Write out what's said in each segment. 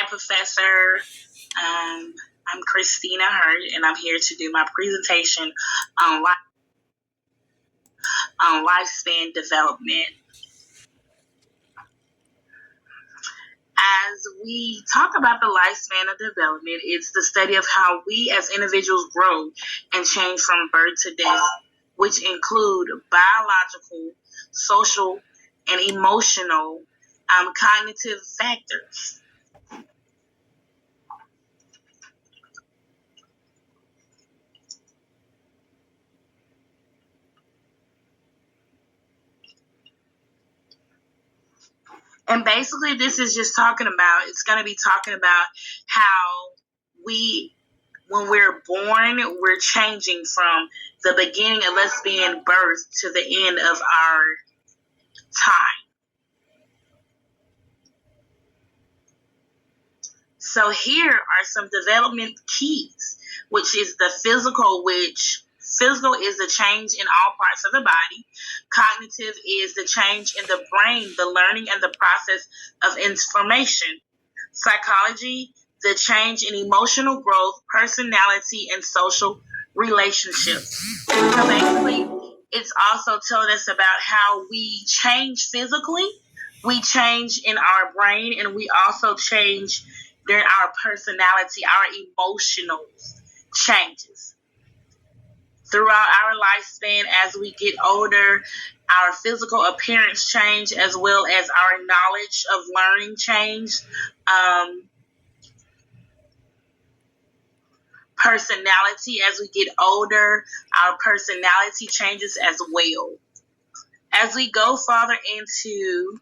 Hi, Professor. I'm Christina Hurt, and I'm here to do my presentation on lifespan development. As we talk about the lifespan of development, it's the study of how we as individuals grow and change from birth to death, which include biological, social, and emotional cognitive factors. And basically, this is just it's going to be talking about how when we're born, we're changing from the beginning of us being birthed to the end of our time. So here are some development keys, which is the physical, which physical is the change in all parts of the body. Cognitive is the change in the brain, the learning and the process of information. Psychology, the change in emotional growth, personality, and social relationships. So basically, it's also telling us about how we change physically, we change in our brain, and we also change during our personality, our emotional changes. Throughout our lifespan, as we get older, our physical appearance change as well as our knowledge of learning change. Personality, as we get older, our personality changes as well. As we go farther into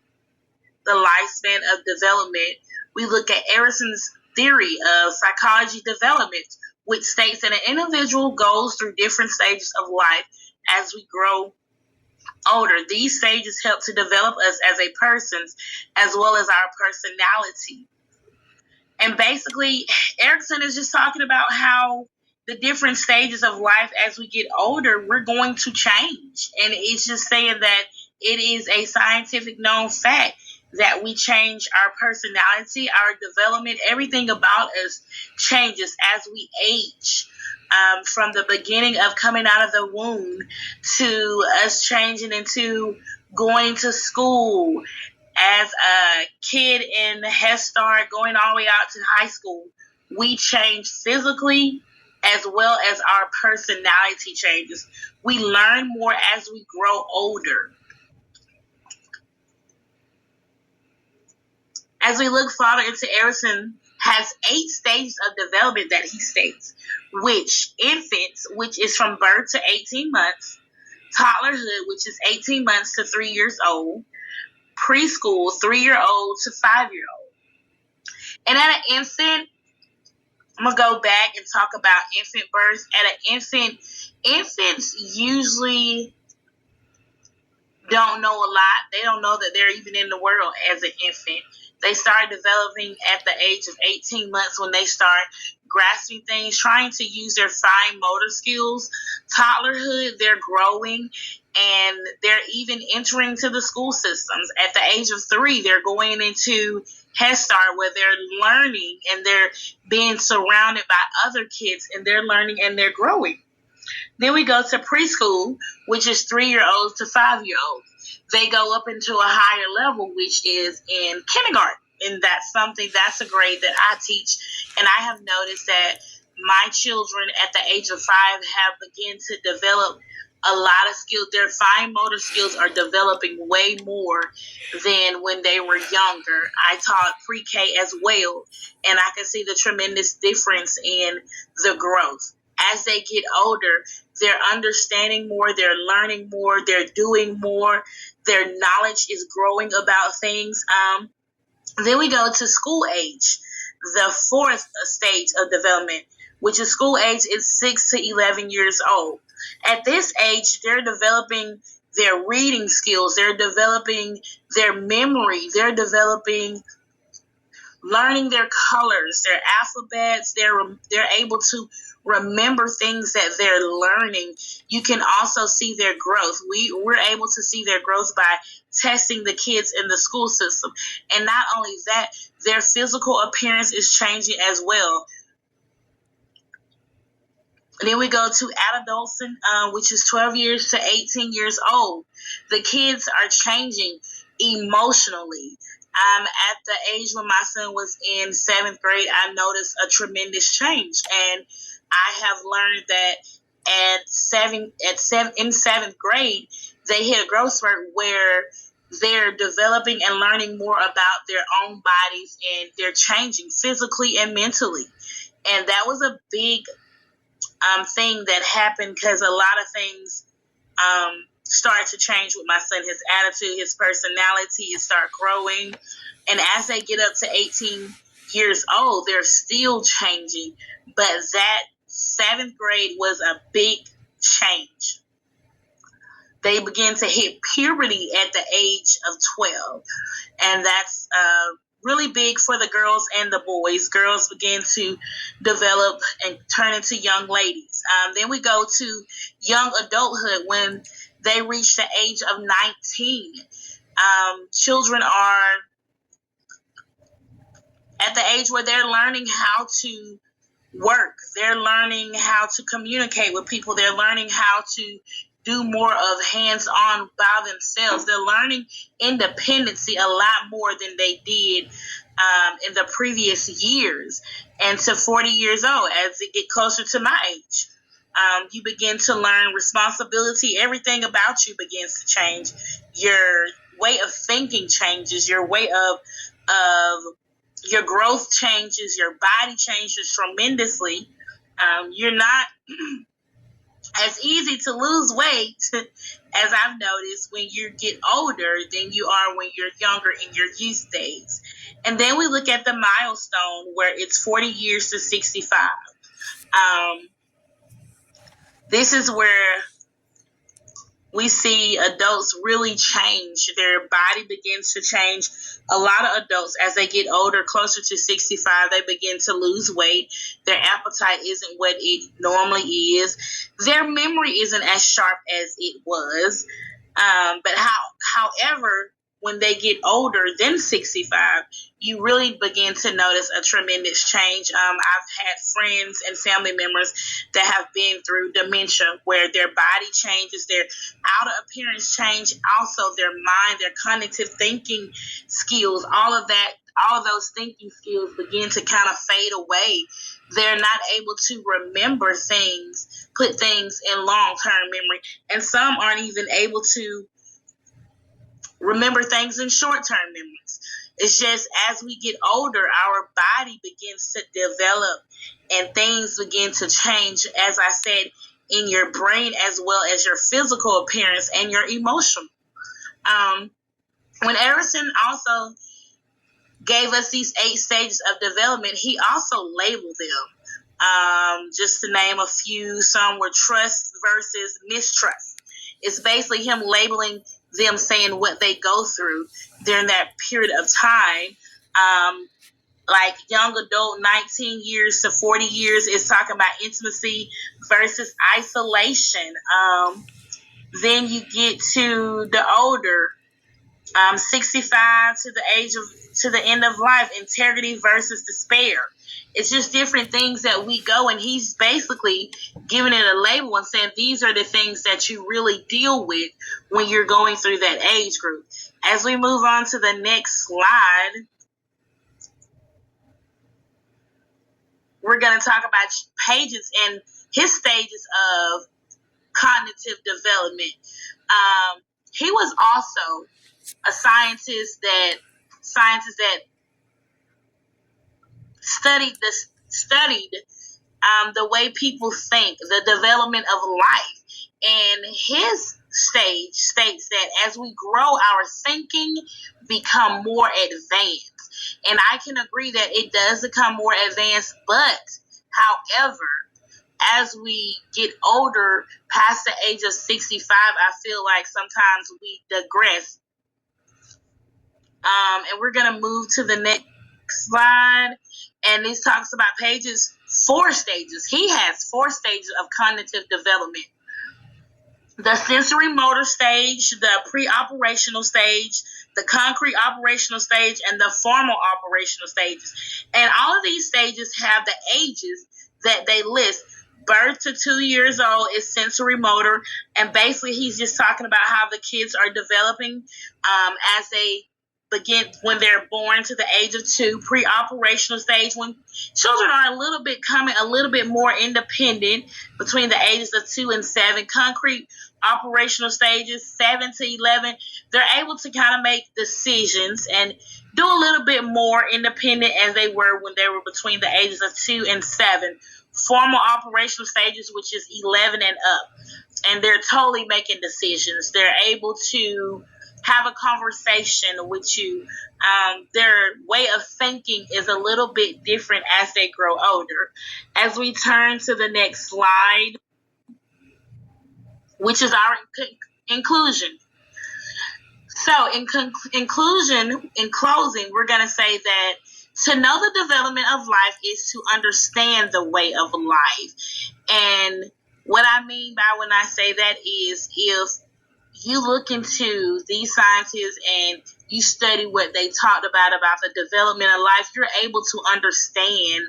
the lifespan of development, we look at Erickson's theory of psychology development, which states that an individual goes through different stages of life as we grow older. These stages help to develop us as a person as well as our personality. And basically, Erickson is just talking about how the different stages of life as we get older, we're going to change. And it's just saying that it is a scientific known fact that we change our personality, our development, everything about us changes as we age. From the beginning of coming out of the womb to us changing into going to school, as a kid in the Head Start, going all the way out to high school, we change physically as well as our personality changes. We learn more as we grow older. As we look farther into Erickson, has 8 stages of development that he states, which infants, which is from birth to 18 months, toddlerhood, which is 18 months to 3 years old, preschool, 3-year-old to 5-year-old. And at an infant, I'm going to go back and talk about infant birth. At an infant, infants usually don't know a lot. They don't know that they're even in the world as an infant. They start developing at the age of 18 months when they start grasping things, trying to use their fine motor skills. Toddlerhood, they're growing, and they're even entering to the school systems. At the age of 3, they're going into Head Start, where they're learning and they're being surrounded by other kids, and they're learning and they're growing. Then we go to preschool, which is 3-year-olds to 5-year-olds. They go up into a higher level, which is in kindergarten. And that's a grade that I teach. And I have noticed that my children at the age of 5 have begun to develop a lot of skills. Their fine motor skills are developing way more than when they were younger. I taught pre-K as well, and I can see the tremendous difference in the growth. As they get older, they're understanding more, they're learning more, they're doing more, their knowledge is growing about things. Then we go to school age, the 4th stage of development, which is school age is 6 to 11 years old. At this age, they're developing their reading skills, they're developing their memory, they're developing learning their colors, their alphabets, they're able to remember things that they're learning, you can also see their growth. We're able to see their growth by testing the kids in the school system. And not only that, their physical appearance is changing as well. And then we go to adolescent, which is 12 years to 18 years old. The kids are changing emotionally. At the age when my son was in 7th grade, I noticed a tremendous change. And I have learned that in 7th grade, they hit a growth spurt where they're developing and learning more about their own bodies, and they're changing physically and mentally. And that was a big thing that happened, because a lot of things started to change with my son. His attitude, his personality, it started growing. And as they get up to 18 years old, they're still changing. But that 7th grade was a big change. They begin to hit puberty at the age of 12. And that's really big for the girls and the boys. Girls begin to develop and turn into young ladies. Then we go to young adulthood when they reach the age of 19. Children are at the age where they're learning how to work. They're learning how to communicate with people. They're learning how to do more of hands-on by themselves. They're learning independency a lot more than they did in the previous years. And to 40 years old, as they get closer to my age, you begin to learn responsibility. Everything about you begins to change. Your way of thinking changes. Your way of your growth changes. Your body changes tremendously. You're not as easy to lose weight, as I've noticed, when you get older than you are when you're younger in your youth days. And then we look at the milestone where it's 40 years to 65. This is where we see adults really change. Their body begins to change. A lot of adults, as they get older, closer to 65, they begin to lose weight. Their appetite isn't what it normally is. Their memory isn't as sharp as it was. However, when they get older than 65, you really begin to notice a tremendous change. I've had friends and family members that have been through dementia, where their body changes, their outer appearance change, also their mind, their cognitive thinking skills, all of those thinking skills begin to kind of fade away. They're not able to remember things, put things in long-term memory, and some aren't even able to remember things in short-term memories. It's just as we get older, our body begins to develop and things begin to change, as I said, in your brain as well as your physical appearance and your emotional. When Erickson also gave us these 8 stages of development, he also labeled them. Just to name a few, some were trust versus mistrust. It's basically him labeling them, saying what they go through during that period of time. Like young adult, 19 years to 40 years is talking about intimacy versus isolation. Then you get to the older, 65 to the end of life, integrity versus despair. It's just different things that we go, and he's basically giving it a label and saying these are the things that you really deal with when you're going through that age group. As we move on to the next slide, we're going to talk about Page's and his stages of cognitive development. He was also a scientist that studied the way people think, the development of life. And his stage states that as we grow, our thinking become more advanced. And I can agree that it does become more advanced, but however, as we get older, past the age of 65, I feel like sometimes we digress. And we're going to move to the next slide. And this talks about Page's 4 stages. He has 4 stages of cognitive development: the sensory motor stage, the pre-operational stage, the concrete operational stage, and the formal operational stages. And all of these stages have the ages that they list. Birth to 2 years old is sensory motor, and basically he's just talking about how the kids are developing as they begin when they're born to the age of 2. Pre-operational stage, when children are becoming a little bit more independent between the ages of 2 and 7. Concrete operational stages, 7 to 11, they're able to kind of make decisions and do a little bit more independent as they were when they were between the ages of 2 and 7. Formal operational stages, which is 11 and up, and they're totally making decisions. They're able to have a conversation with you. Their way of thinking is a little bit different as they grow older. As we turn to the next slide, which is our inclusion. So in closing, we're going to say that to know the development of life is to understand the way of life. And what I mean by when I say that is, if you look into these scientists and you study what they talked about the development of life, you're able to understand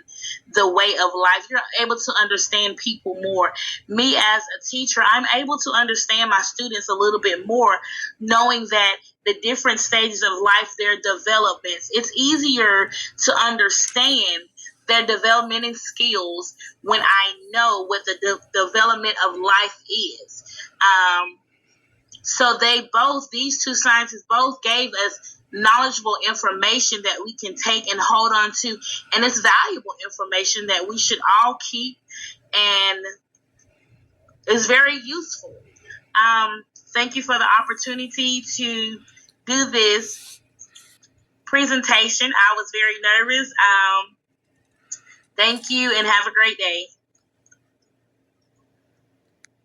the way of life. You're able to understand people more. Me as a teacher, I'm able to understand my students a little bit more, knowing that the different stages of life, their developments, it's easier to understand their development and skills when I know what the development of life is. So these two scientists both gave us knowledgeable information that we can take and hold on to, and it's valuable information that we should all keep, and it's very useful. Thank you for the opportunity to do this presentation. I was very nervous. Thank you, and have a great day.